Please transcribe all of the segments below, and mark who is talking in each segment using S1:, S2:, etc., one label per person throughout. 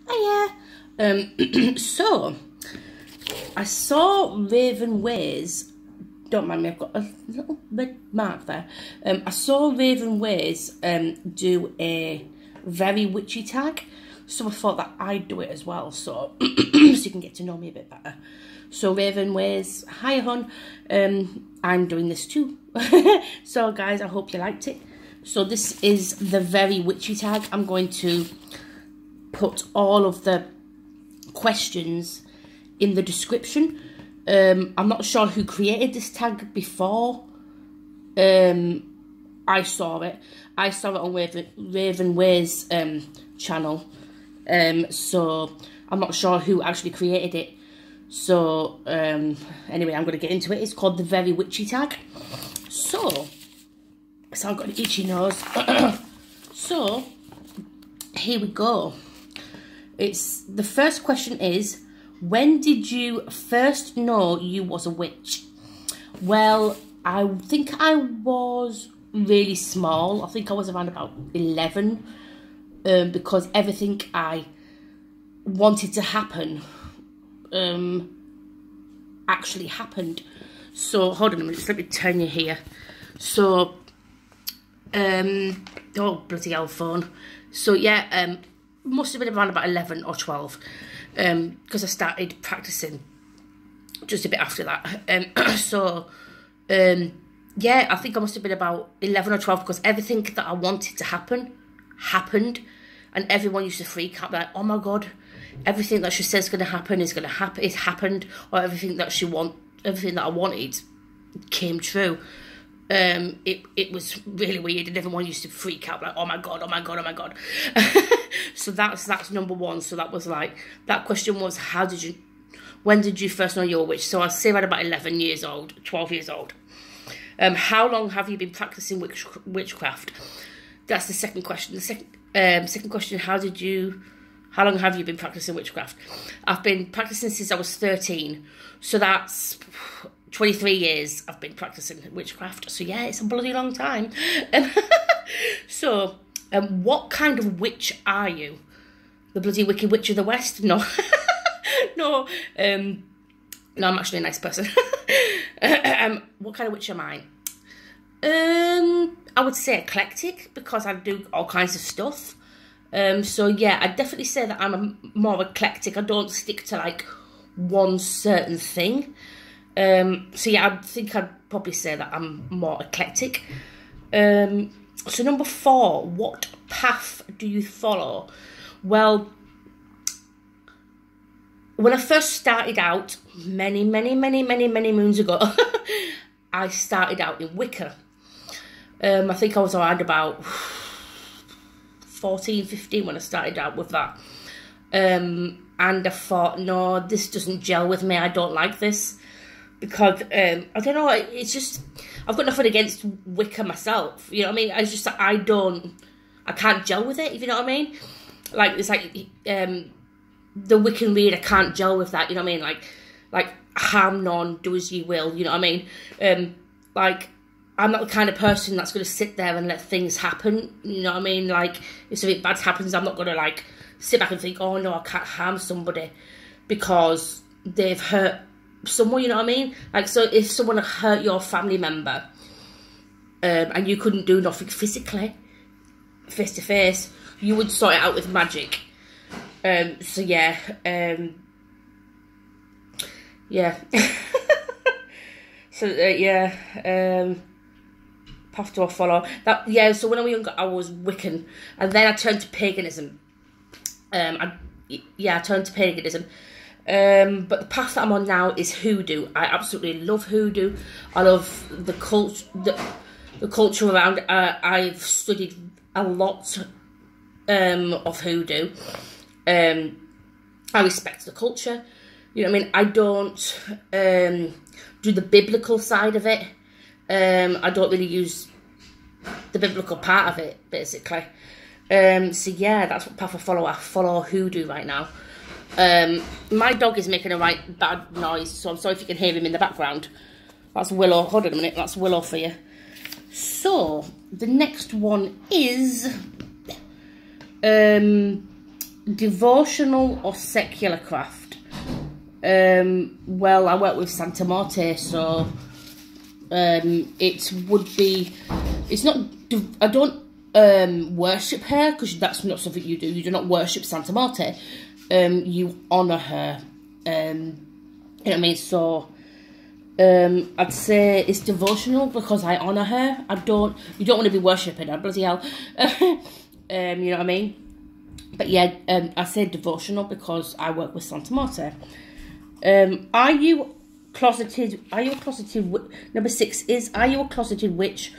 S1: Oh yeah. So I saw Raven Ways. Don't mind me, I've got a little red mark there. I saw Raven Ways do a very witchy tag, so I thought that I'd do it as well, so so you can get to know me a bit better. So Raven Ways, hi hon, I'm doing this too. So guys, I hope you liked it. So this is the very witchy tag. I'm going to put all of the questions in the description. I'm not sure who created this tag before. I saw it on Raven Ways channel. So I'm not sure who actually created it. So anyway, I'm going to get into it. It's called the very witchy tag. So I've got an itchy nose. So here we go. The first question is, when did you first know you was a witch? Well, I think I was really small. I think I was around about 11, because everything I wanted to happen actually happened. So hold on a minute, just let me turn you here. So oh bloody hell phone. So yeah, must have been around about 11 or 12, because I started practising just a bit after that. So yeah, I think I must have been about 11 or 12, because everything that I wanted to happen happened, and everyone used to freak out like, oh my god, everything that she says is going to happen is going to happen. It happened, or everything that I wanted came true. It was really weird, and everyone used to freak out like, oh my god, oh my god, oh my god. So that's number one. So that was like, that question was, when did you first know you were a witch? So I'd say around about 11 years old, 12 years old. How long have you been practising witchcraft? That's the second question. The second question, how long have you been practising witchcraft? I've been practising since I was 13. So that's 23 years I've been practising witchcraft. So yeah, it's a bloody long time. So, what kind of witch are you? The bloody Wicked Witch of the West? No. No. No, I'm actually a nice person. What kind of witch am I? I would say eclectic, because I do all kinds of stuff. So yeah, I'd definitely say that I'm more eclectic. I don't stick to like one certain thing. So yeah, I think I'd probably say that I'm more eclectic. So number 4, what path do you follow? Well, when I first started out, many moons ago, I started out in Wicca. I think I was around about 14, 15 when I started out with that. And I thought, no, this doesn't gel with me. I don't like this. Because, I don't know, it's just, I've got nothing against Wicca myself, you know what I mean? It's just that I can't gel with it, if you know what I mean? Like, it's like, the Wiccan reader can't gel with that, you know what I mean? Like, harm none, do as ye will, you know what I mean? Like, I'm not the kind of person that's going to sit there and let things happen, you know what I mean? Like, if something bad happens, I'm not going to, like, sit back and think, oh no, I can't harm somebody because they've hurt someone, you know what I mean? Like, so if someone hurt your family member, and you couldn't do nothing physically, face to face, you would sort it out with magic. So yeah, yeah. So yeah, path to follow that. Yeah, so when I was younger, I was Wiccan, and then I turned to paganism. I turned to paganism. But the path that I'm on now is hoodoo. I absolutely love hoodoo. I love the culture around. I've studied a lot of hoodoo. I respect the culture. You know what I mean? I don't do the biblical side of it. I don't really use the biblical part of it, basically. So yeah, that's what path I follow. I follow hoodoo right now. My dog is making a right bad noise, so I'm sorry if you can hear him in the background. That's Willow. Hold on a minute, that's Willow for you. So, the next one is, devotional or secular craft? Well, I work with Santa Morte, so it would be, it's not, I don't worship her, because that's not something you do. You do not worship Santa Morte. You honour her. You know what I mean? So I'd say it's devotional because I honour her. You don't want to be worshipping her, bloody hell. You know what I mean? But yeah, I say devotional because I work with Santa Morte. Are you closeted? Number 6 is, are you a closeted witch?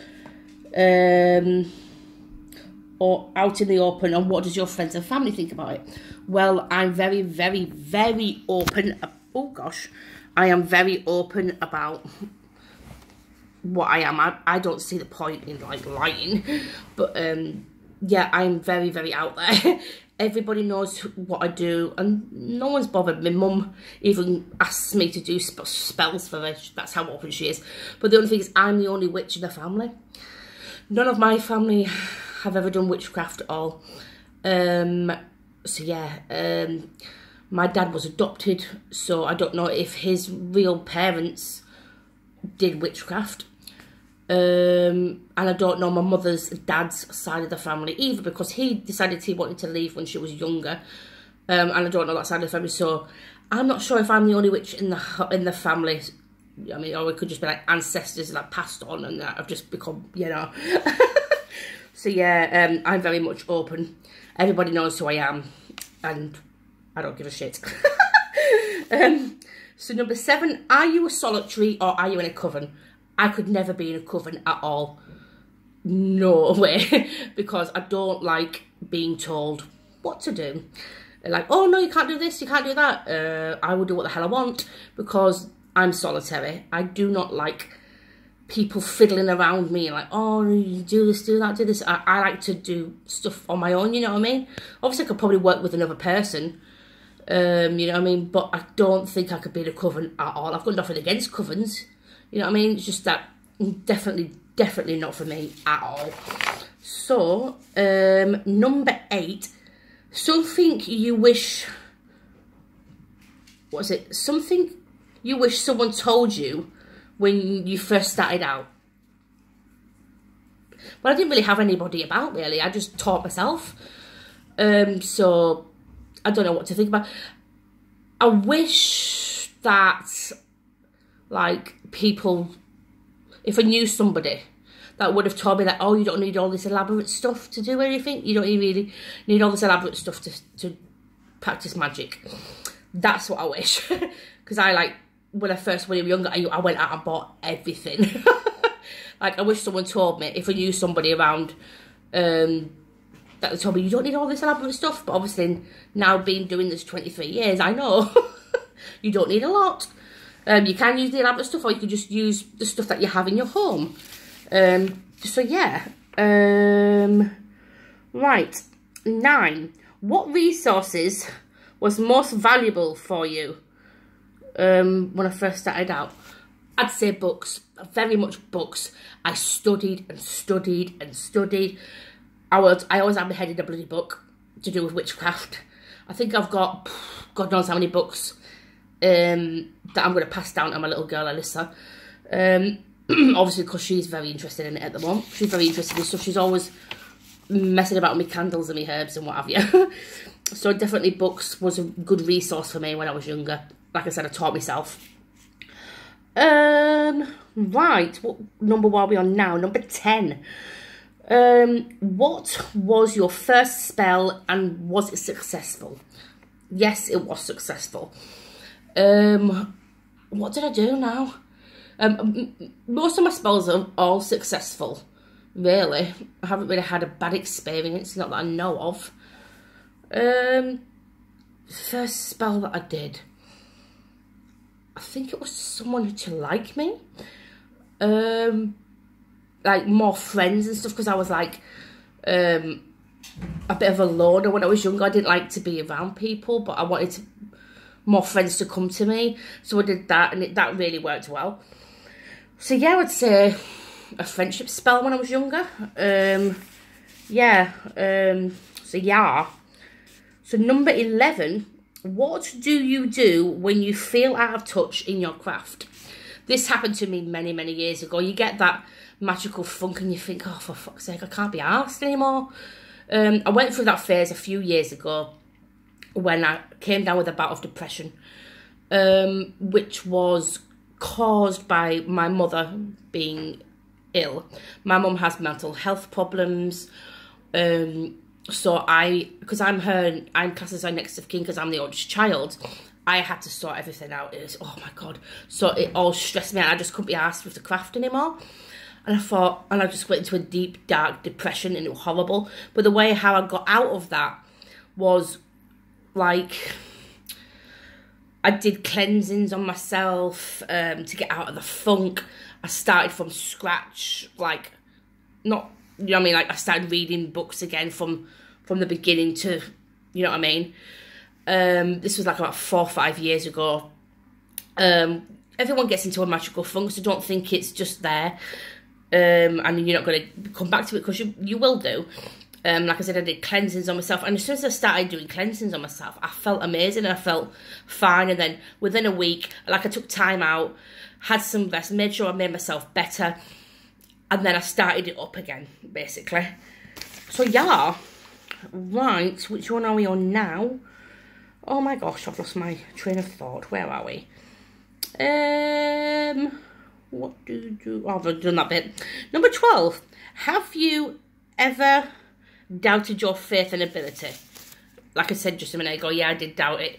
S1: Or out in the open, and what does your friends and family think about it? Well, I'm very, very, very open. Oh gosh, I am very open about what I am. I don't see the point in like lying, but yeah, I'm very, very out there. Everybody knows what I do, and no one's bothered. My mum even asks me to do spells for her. That's how open she is. But the only thing is, I'm the only witch in the family. None of my family have ever done witchcraft at all. So yeah, my dad was adopted, so I don't know if his real parents did witchcraft. And I don't know my mother's dad's side of the family either, because he decided he wanted to leave when she was younger. And I don't know that side of the family, so I'm not sure if I'm the only witch in the family. I mean, or it could just be like ancestors that passed on and that have just become, you know. So yeah, I'm very much open. Everybody knows who I am, and I don't give a shit. So number 7, are you a solitary or are you in a coven? I could never be in a coven at all. No way. Because I don't like being told what to do. Like, oh no, you can't do this, you can't do that. I will do what the hell I want, because I'm solitary. I do not like people fiddling around me, like, oh, you do this, do that, do this. I like to do stuff on my own, you know what I mean? Obviously, I could probably work with another person, you know what I mean? But I don't think I could be in a coven at all. I've got nothing against covens, you know what I mean? It's just that definitely not for me at all. So, number 8, something you wish, what is it? Something you wish someone told you when you first started out. Well, I didn't really have anybody about, really. I just taught myself. So, I don't know what to think about. I wish that, like, people, if I knew somebody that would have told me that, oh, you don't need all this elaborate stuff to do anything. You don't really need all this elaborate stuff to practice magic. That's what I wish. Because when I first went younger, I went out and bought everything. Like, I wish someone told me, if I knew somebody around, that they told me, you don't need all this elaborate stuff. But obviously, now being doing this 23 years, I know you don't need a lot. You can use the elaborate stuff, or you can just use the stuff that you have in your home. So yeah. Right. 9. What resources was most valuable for you when I first started out? I'd say books. Very much books. I studied and studied and studied. I always had my head in a bloody book to do with witchcraft. I think I've got God knows how many books that I'm going to pass down to my little girl Alyssa. Obviously, because she's very interested in it at the moment. She's very interested in stuff. She's always messing about with my candles and my herbs and what have you. So definitely books was a good resource for me when I was younger. Like I said, I taught myself. Right, what number are we on now? Number 10. What was your first spell and was it successful? Yes, it was successful. What did I do now? Most of my spells are all successful, really. I haven't really had a bad experience, not that I know of. First spell that I did, I think it was someone to like me. Like more friends and stuff, because I was like a bit of a loner when I was younger. I didn't like to be around people, but I wanted more friends to come to me. So I did that, and that really worked well. So yeah, I would say a friendship spell when I was younger. Yeah. So yeah. So number 11, what do you do when you feel out of touch in your craft? This happened to me many, many years ago. You get that magical funk and you think, oh, for fuck's sake, I can't be arsed anymore. I went through that phase a few years ago when I came down with a bout of depression, which was caused by my mother being ill. My mum has mental health problems. So because I'm classed as her next of kin because I'm the oldest child, I had to sort everything out. It was, oh my God. So it all stressed me out. I just couldn't be asked with the craft anymore. And I just went into a deep, dark depression, and it was horrible. But the way how I got out of that was like, I did cleansings on myself to get out of the funk. I started from scratch, like, not, you know what I mean? Like, I started reading books again from the beginning to, you know what I mean? This was like about 4 or 5 years ago. Everyone gets into a magical funk, so don't think it's just there. And you're not going to come back to it, because you will do. Like I said, I did cleansings on myself, and as soon as I started doing cleansings on myself, I felt amazing, I felt fine. And then within a week, like, I took time out, had some rest, made sure I made myself better, and then I started it up again, basically. So yeah, right, which one are we on now? Oh my gosh, I've lost my train of thought. Where are we? What do you do? Oh, I've done that bit. Number 12. Have you ever doubted your faith and ability? Like I said just a minute ago, yeah, I did doubt it.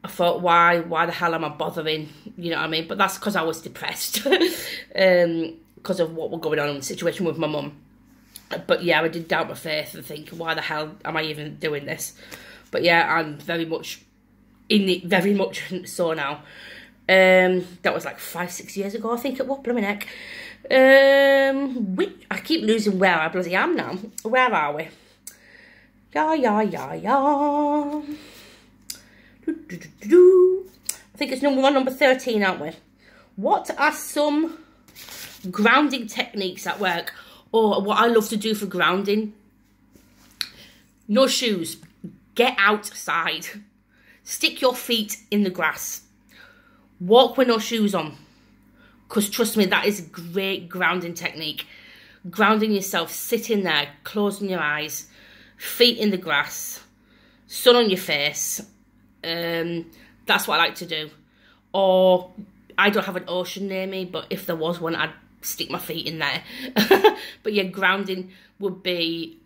S1: I thought, why the hell am I bothering? You know what I mean? But that's because I was depressed. Because of what was going on in the situation with my mum. But yeah, I did doubt my faith and think, why the hell am I even doing this? But yeah, I'm very much in it, very much so now. That was like 5-6 years ago, I think it was, blooming heck. I keep losing where I bloody am now. Where are we? Yeah. I think it's number 13, aren't we? What are some grounding techniques at work? Or what I love to do for grounding? No shoes. Get outside. Stick your feet in the grass. Walk with no shoes on. Because trust me, that is a great grounding technique. Grounding yourself, sitting there, closing your eyes, feet in the grass, sun on your face. That's what I like to do. Or, I don't have an ocean near me, but if there was one, I'd stick my feet in there. But yeah, grounding would be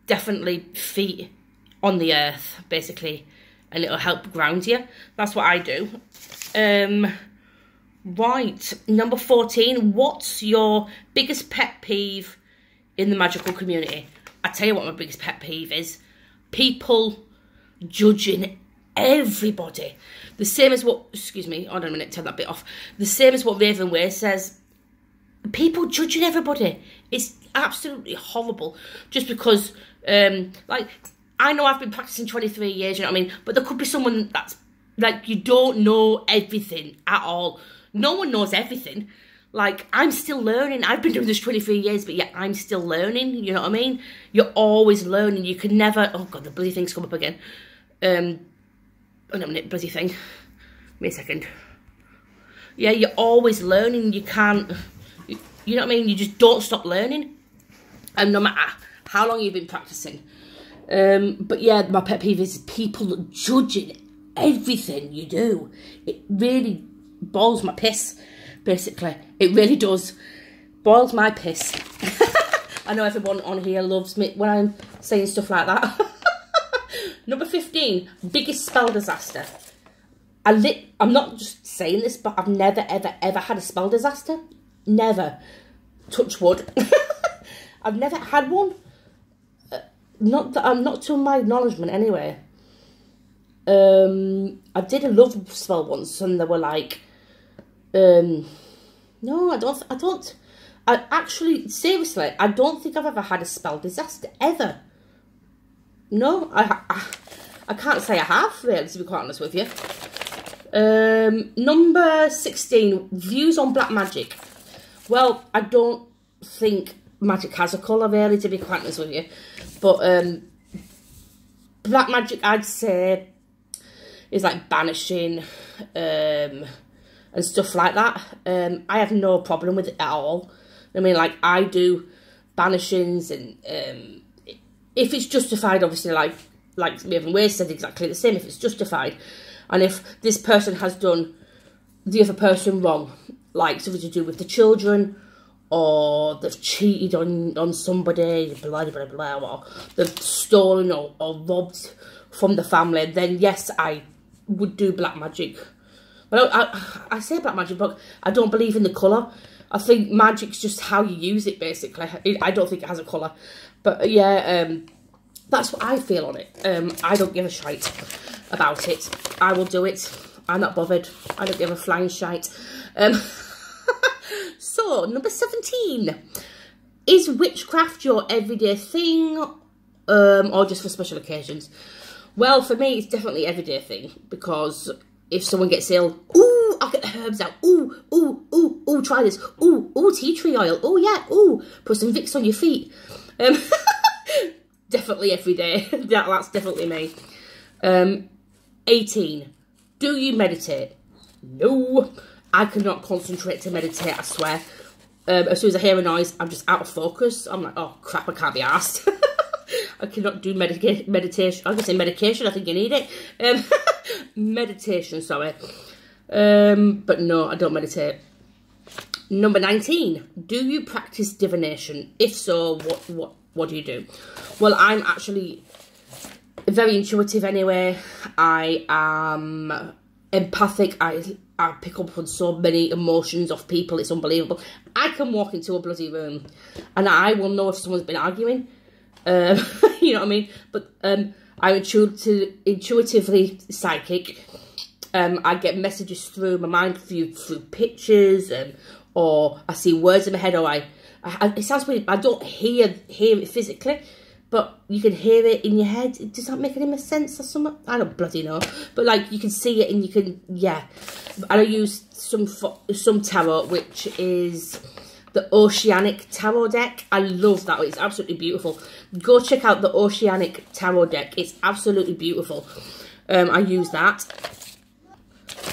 S1: definitely feet on the earth, basically. And it'll help ground you. That's what I do. Right, number 14. What's your biggest pet peeve in the magical community? I tell you what my biggest pet peeve is. People judging everybody. The same as what, excuse me, hold on a minute, turn that bit off. The same as what Raven Way says. People judging everybody. It's absolutely horrible. Just because, like, I know I've been practising 23 years, you know what I mean? But there could be someone that's, like, you don't know everything at all. No one knows everything. Like, I'm still learning. I've been doing this 23 years, but yeah, I'm still learning, you know what I mean? You're always learning. You can never, oh God, the bloody thing's come up again. Hold on a minute, bloody thing. Wait a second. Yeah, you're always learning. You can't, you know what I mean? You just don't stop learning. And no matter how long you've been practising. But yeah, my pet peeve is people judging everything you do. It really boils my piss, basically. It really does. Boils my piss. I know everyone on here loves me when I'm saying stuff like that. Number 15, biggest spell disaster. I'm not just saying this, but I've never, ever had a spell disaster. Never. Touch wood. I've never had one. Not to my acknowledgement, anyway. I did a love spell once, and they were like, no, I actually, seriously, I don't think I've ever had a spell disaster, ever. No, I can't say I have, really, to be quite honest with you. Number 16, views on black magic. Well, I don't think magic has a colour, really, to be quite honest with you. But Black magic, I'd say, is like banishing and stuff like that. I have no problem with it at all. I mean, like, I do banishings, and if it's justified, obviously, like Maven Way said, exactly the same. If it's justified, and if this person has done the other person wrong, like something to do with the children, or they've cheated on somebody, blah, blah, blah, or they've stolen or robbed from the family, then yes, I would do black magic. But I say black magic, but I don't believe in the colour. I think magic's just how you use it, basically. I don't think it has a colour. But yeah, that's what I feel on it. I don't give a shite about it. I will do it. I'm not bothered. I don't give a flying shite. So, number 17. Is witchcraft your everyday thing, or just for special occasions? Well, for me, it's definitely everyday thing, because if someone gets ill, ooh, I'll get the herbs out. Ooh, ooh, ooh, ooh, try this. Ooh, ooh, tea tree oil. Oh, yeah, ooh, put some Vicks on your feet. Definitely every day. That's definitely me. 18. Do you meditate? No. I cannot concentrate to meditate, I swear. As soon as I hear a noise, I'm just out of focus. I'm like, oh, crap, I can't be arsed. I cannot do meditation. I was going to say medication, I think you need it. Meditation, sorry. But no, I don't meditate. Number 19. Do you practice divination? If so, what do you do? Well, I'm actually very intuitive anyway. I am empathic. I pick up on so many emotions of people. It's unbelievable. I can walk into a bloody room and I will know if someone's been arguing. You know what I mean? But I'm intuitively psychic. I get messages through my mind through pictures, or I see words in my head, or it sounds weird. I don't hear it physically, but you can hear it in your head. Does that make any sense or something? I don't bloody know. But like, you can see it and you can, yeah. And I use some tarot, which is the Oceanic Tarot deck. I love that. It's absolutely beautiful. Go check out the Oceanic Tarot deck. It's absolutely beautiful. I use that.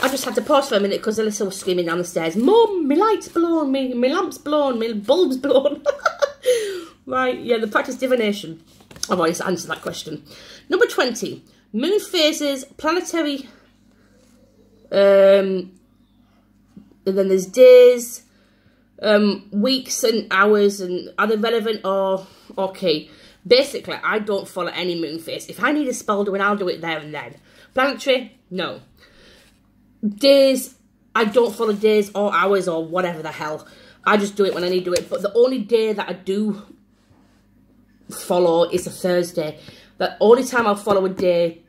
S1: I just had to pause for a minute because Alyssa was screaming down the stairs, Mum, my light's blown, my lamp's blown, my bulb's blown. Right, yeah, the practice divination. I've already answered that question. Number 20. Moon phases, planetary... and then there's days, weeks and hours, and are they relevant or okay? Basically, I don't follow any moon phase. If I need a spell doing, I'll do it there and then. Planetary, no. Days, I don't follow days or hours or whatever the hell. I just do it when I need to do it. But the only day that I do follow is a Thursday. The only time I'll follow a day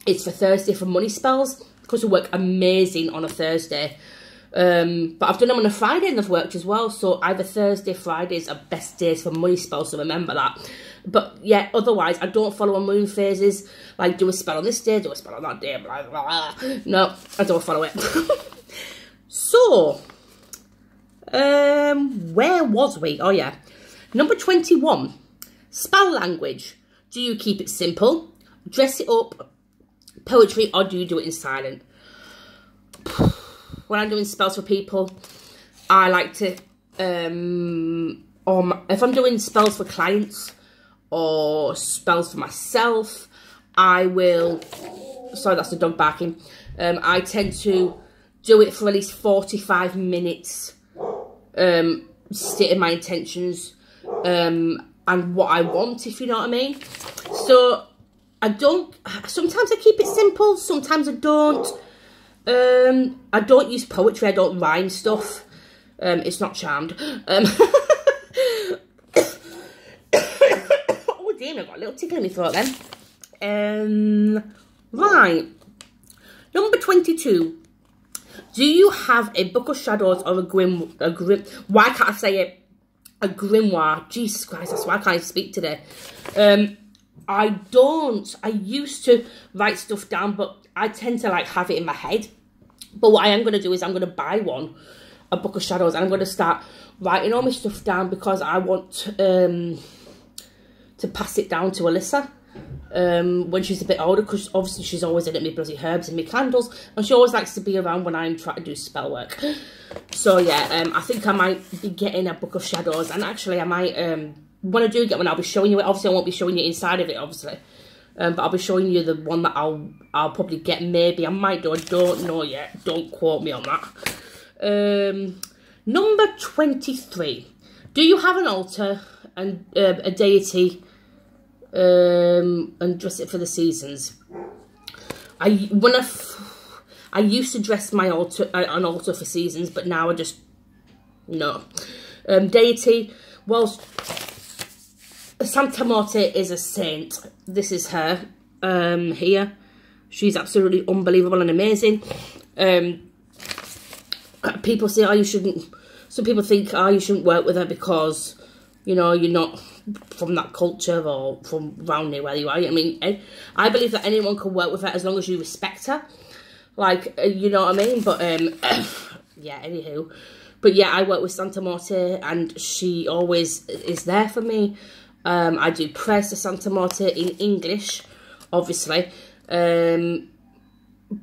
S1: is for Thursday for money spells, because they work amazing on a Thursday. But I've done them on a Friday and they've worked as well. So either Thursday, Fridays are best days for money spells, so remember that. But yeah, otherwise, I don't follow on moon phases. Like, do a spell on this day, do a spell on that day, blah, blah, blah. No, I don't follow it. So, where was we? Oh yeah. Number 21. Spell language. Do you keep it simple, dress it up, poetry, or do you do it in silent? When I'm doing spells for people, I like to, if I'm doing spells for clients or spells for myself, I will, sorry, that's the dog barking. I tend to do it for at least 45 minutes, stating my intentions, and what I want, if you know what I mean. So, sometimes I keep it simple, sometimes I don't. I don't use poetry, I don't rhyme stuff. It's not charmed. Oh dear, I've got a little tickle in my throat then. Right. Number 22. Do you have a book of shadows or why can't I say it? A grimoire. Jesus Christ, that's why I can't speak today. I don't. I used to write stuff down, but I tend to like have it in my head. But what I am going to do is I'm going to buy a book of shadows, and I'm going to start writing all my stuff down, because I want to pass it down to Alyssa. when she's a bit older, because obviously she's always in at me bloody herbs and me candles, and she always likes to be around when I'm trying to do spell work. So yeah, I think I might be getting a book of shadows, and actually I might, when I do get one, I'll be showing you it. Obviously I won't be showing you inside of it, obviously, but I'll be showing you the one that I'll probably get. Maybe I might do, I don't know yet, don't quote me on that. Number 23. Do you have an altar and a deity, and dress it for the seasons? I used to dress my altar, an altar for seasons, but now I just, no. Deity, well, Santa Morte is a saint. This is her, here. She's absolutely unbelievable and amazing. People say, oh, you shouldn't, some people think, oh, you shouldn't work with her because, you know, you're not from that culture or from around near where you are. I mean, I believe that anyone can work with her as long as you respect her. Like, you know what I mean? But, yeah, anywho. But yeah, I work with Santa Morte, and she always is there for me. I do prayers to Santa Morte in English, obviously.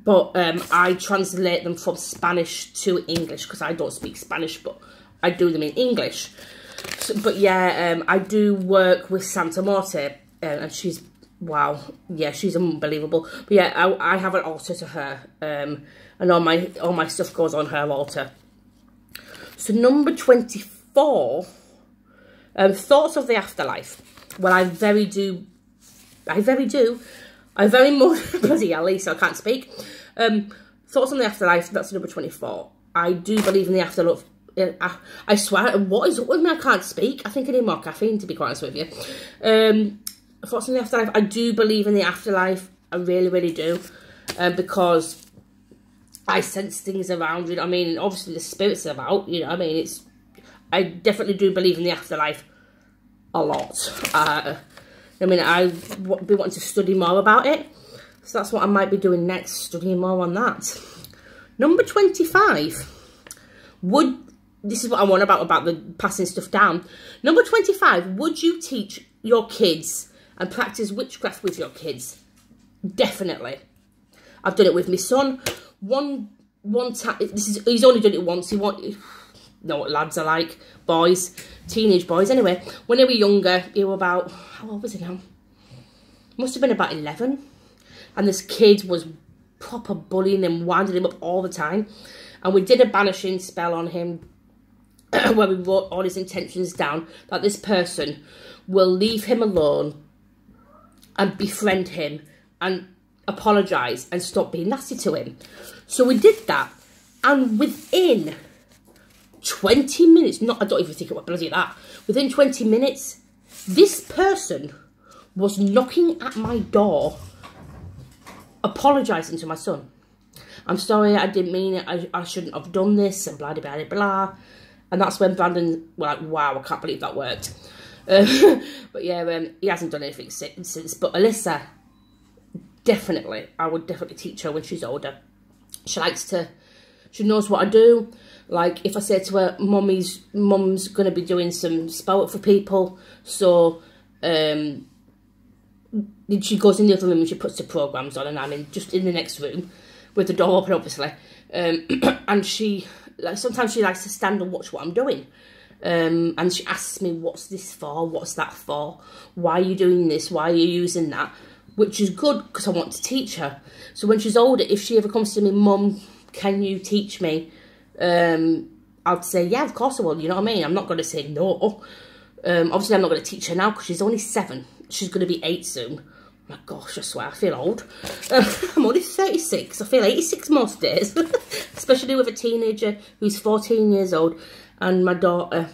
S1: But I translate them from Spanish to English, because I don't speak Spanish, but I do them in English. So, but yeah, I do work with Santa Morte, and she's, wow, yeah, she's unbelievable. But yeah, I have an altar to her, and all my stuff goes on her altar. So number 24, thoughts of the afterlife. Well, I very much, bloody hell, Lisa, I can't speak. Thoughts on the afterlife, that's number 24. I do believe in the afterlife. I swear, what is up with me? I can't speak. I think I need more caffeine, to be quite honest with you. Thoughts on the afterlife. I do believe in the afterlife. I really, really do. Because I sense things around, you know what I mean? Obviously, the spirits are about, you know what I mean? I definitely do believe in the afterlife a lot. I mean, I be wanting to study more about it. So that's what I might be doing next, studying more on that. Number 25. This is what I want about the passing stuff down. Number 25. Would you teach your kids and practice witchcraft with your kids? Definitely. I've done it with my son. One time. He's only done it once. Know what lads are like, boys, teenage boys. Anyway, when they were younger, he was about, how old was he now? Must have been about 11. And this kid was proper bullying him, winding him up all the time. And we did a banishing spell on him where we wrote all his intentions down, that this person will leave him alone and befriend him and apologise and stop being nasty to him. So we did that, and within 20 minutes, I don't even think it was bloody that. Within 20 minutes, this person was knocking at my door, apologising to my son. I'm sorry, I didn't mean it, I shouldn't have done this, and blah, blah, blah, blah. And that's when Brandon was like, wow, I can't believe that worked. But yeah, he hasn't done anything since. But Alyssa, definitely, I would definitely teach her when she's older. She knows what I do. Like, if I say to her, Mum's going to be doing some spell work for people. So, she goes in the other room and she puts the programmes on, and I'm just in the next room with the door open, obviously. And sometimes she likes to stand and watch what I'm doing. And she asks me, what's this for? What's that for? Why are you doing this? Why are you using that? Which is good, because I want to teach her. So when she's older, if she ever comes to me, Mum, can you teach me? I'd say, yeah, of course I will. You know what I mean? I'm not going to say no. Obviously, I'm not going to teach her now because she's only 7. She's going to be 8 soon. Oh my gosh, I swear, I feel old. I'm only 36. I feel 86 most days. Especially with a teenager who's 14 years old. And my daughter,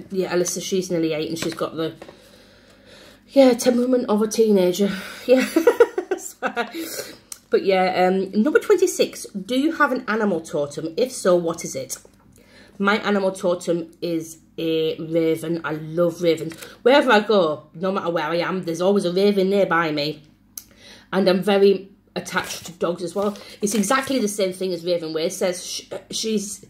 S1: yeah, Alyssa, she's nearly 8 and she's got the, temperament of a teenager. Yeah. But yeah, number 26. Do you have an animal totem? If so, what is it? My animal totem is a raven. I love ravens. Wherever I go, no matter where I am, there's always a raven nearby me. And I'm very attached to dogs as well. It's exactly the same thing as Raven, where it says she's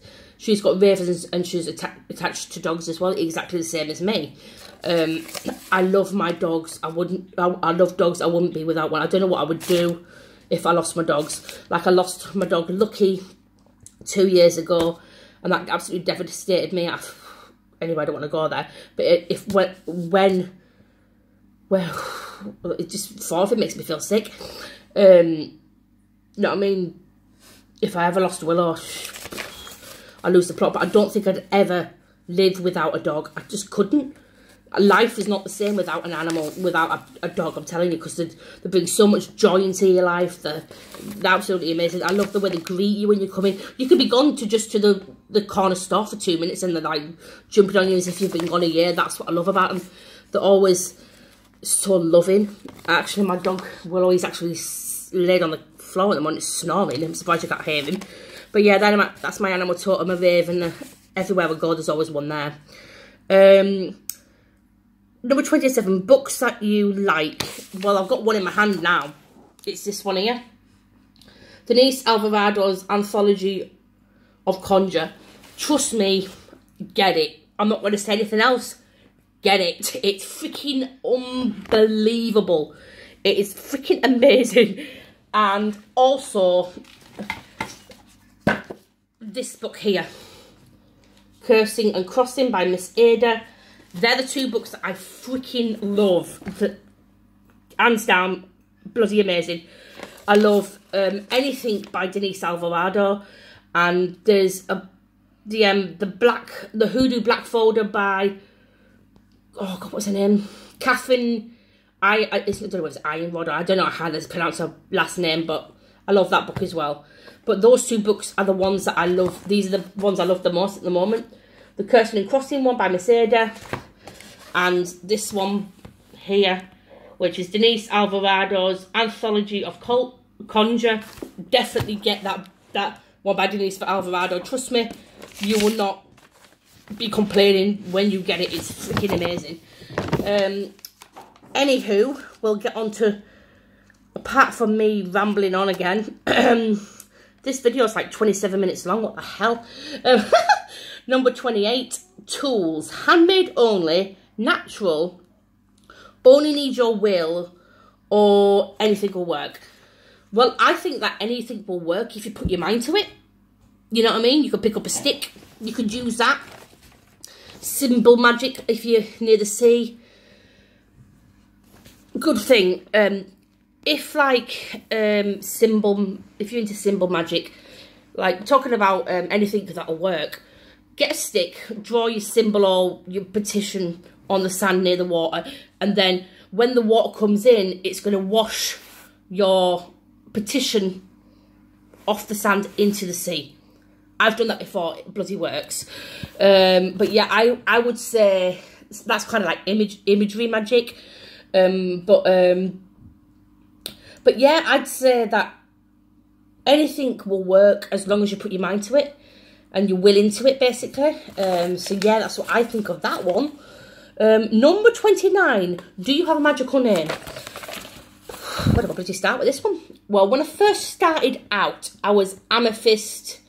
S1: got ravens and she's attached to dogs as well, exactly the same as me. I love my dogs. I love dogs. I wouldn't be without one. I don't know what I would do if I lost my dogs. Like, I lost my dog Lucky 2 years ago, and that absolutely devastated me. Anyway, I don't want to go there. But it just thought of it makes me feel sick. You know what I mean? If I ever lost Willow, I lose the plot. But I don't think I'd ever live without a dog. I just couldn't. Life is not the same without an animal, without a dog, I'm telling you, because they bring so much joy into your life. They're absolutely amazing. I love the way they greet you when you come in. You could be gone to the corner store for 2 minutes and they're like jumping on you as if you've been gone a year. That's what I love about them. They're always so loving. Actually, my dog will always actually laid on the floor at the moment, snoring. I'm surprised you can't hear him. But yeah, that's my animal totem of Ave, and everywhere I go, there's always one there. Number 27, books that you like. Well, I've got one in my hand now. It's this one here. Denise Alvarado's Anthology of Conjure. Trust me, get it. I'm not going to say anything else. Get it. It's freaking unbelievable. It is freaking amazing. And also, this book here. Cursing and Crossing by Miss Ada. They're the two books that I freaking love. Hands down, bloody amazing. I love anything by Denise Alvarado. And there's the Hoodoo Black Folder by, oh God, what's her name? Catherine, I don't know what's Ironrod, I don't know how to pronounce her last name, but I love that book as well. But those two books are the ones that I love. These are the ones I love the most at the moment. The Cursing and Crossing one by Miss Ada. And this one here, which is Denise Alvarado's Anthology of Conjure. Definitely get that one by Denise Alvarado. Trust me, you will not be complaining when you get it. It's freaking amazing. Anywho, we'll get on to, apart from me rambling on again, this video is like 27 minutes long. What the hell? Number 28, tools. Handmade only, natural, only need your will, or anything will work. Well, I think that anything will work if you put your mind to it. You know what I mean? You could pick up a stick. You could use that. Symbol magic if you're near the sea. Good thing. If you're into symbol magic, like talking about anything that'll work, get a stick, draw your symbol or your petition on the sand near the water, and then when the water comes in, it's going to wash your petition off the sand into the sea. I've done that before. It bloody works. But yeah, I would say that's kind of like imagery magic. But yeah, I'd say that anything will work as long as you put your mind to it and you're willing to it, basically. So yeah, that's what I think of that one. Number 29, do you have a magical name? Where do I bloody start with this one? Well, when I first started out, I was Amethyst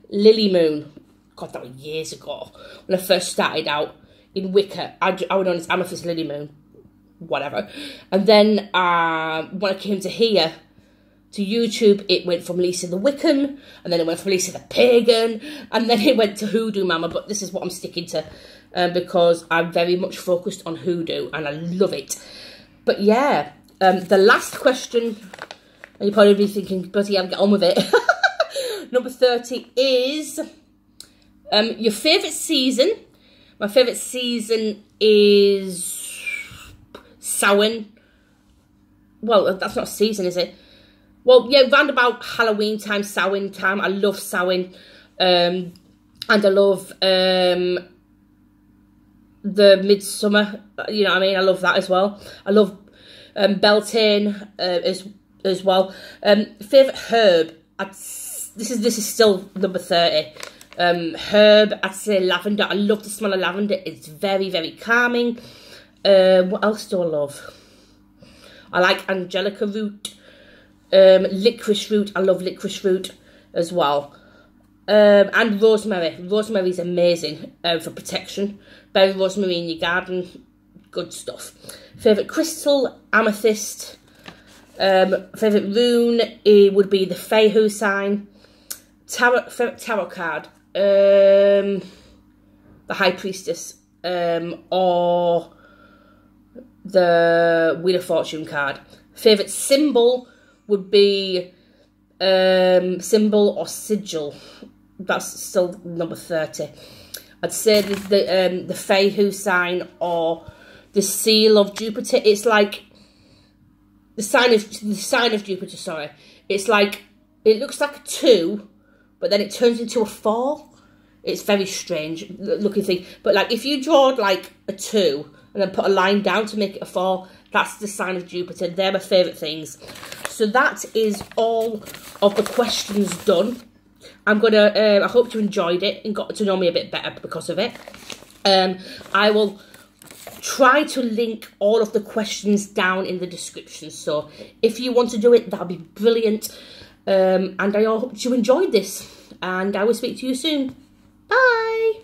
S1: Lily Moon. God, that was years ago. When I first started out in Wicca, I went on as Amethyst Lily Moon. Whatever. And then when I came to here, to YouTube, it went from Lisa the Wiccan, and then it went from Lisa the Pagan, and then it went to Hoodoo Mama, but this is what I'm sticking to, because I'm very much focused on Hoodoo, and I love it. But yeah, the last question, and you're probably thinking, bloody hell, get on with it. Number 30 is your favourite season. My favourite season is Samhain. Well, that's not a season, is it? Well, yeah, round about Halloween time, Samhain time. I love Samhain. And I love the Midsummer. You know what I mean? I love that as well. I love Beltane as well. Favourite herb. This is still number 30. Herb, I'd say lavender. I love the smell of lavender. It's very, very calming. What else do I love? I like angelica root. Licorice root. I love licorice root as well. And rosemary. Rosemary is amazing for protection. Bury rosemary in your garden. Good stuff. Favourite crystal, amethyst. Favourite rune, it would be the Feihu sign. Favourite tarot card, the High Priestess, or the Wheel of Fortune card. Favourite symbol would be symbol or sigil. That's still number 30. I'd say the Feihu sign or the seal of Jupiter. It's like the sign of Jupiter. Sorry, it's like it looks like a 2, but then it turns into a 4. It's very strange looking thing. But like if you draw like a 2 and then put a line down to make it a 4, that's the sign of Jupiter. They're my favourite things. So that is all of the questions done. I'm gonna. I hope you enjoyed it and got to know me a bit better because of it. I will try to link all of the questions down in the description. So if you want to do it, that'll be brilliant. And I hope you enjoyed this. And I will speak to you soon. Bye.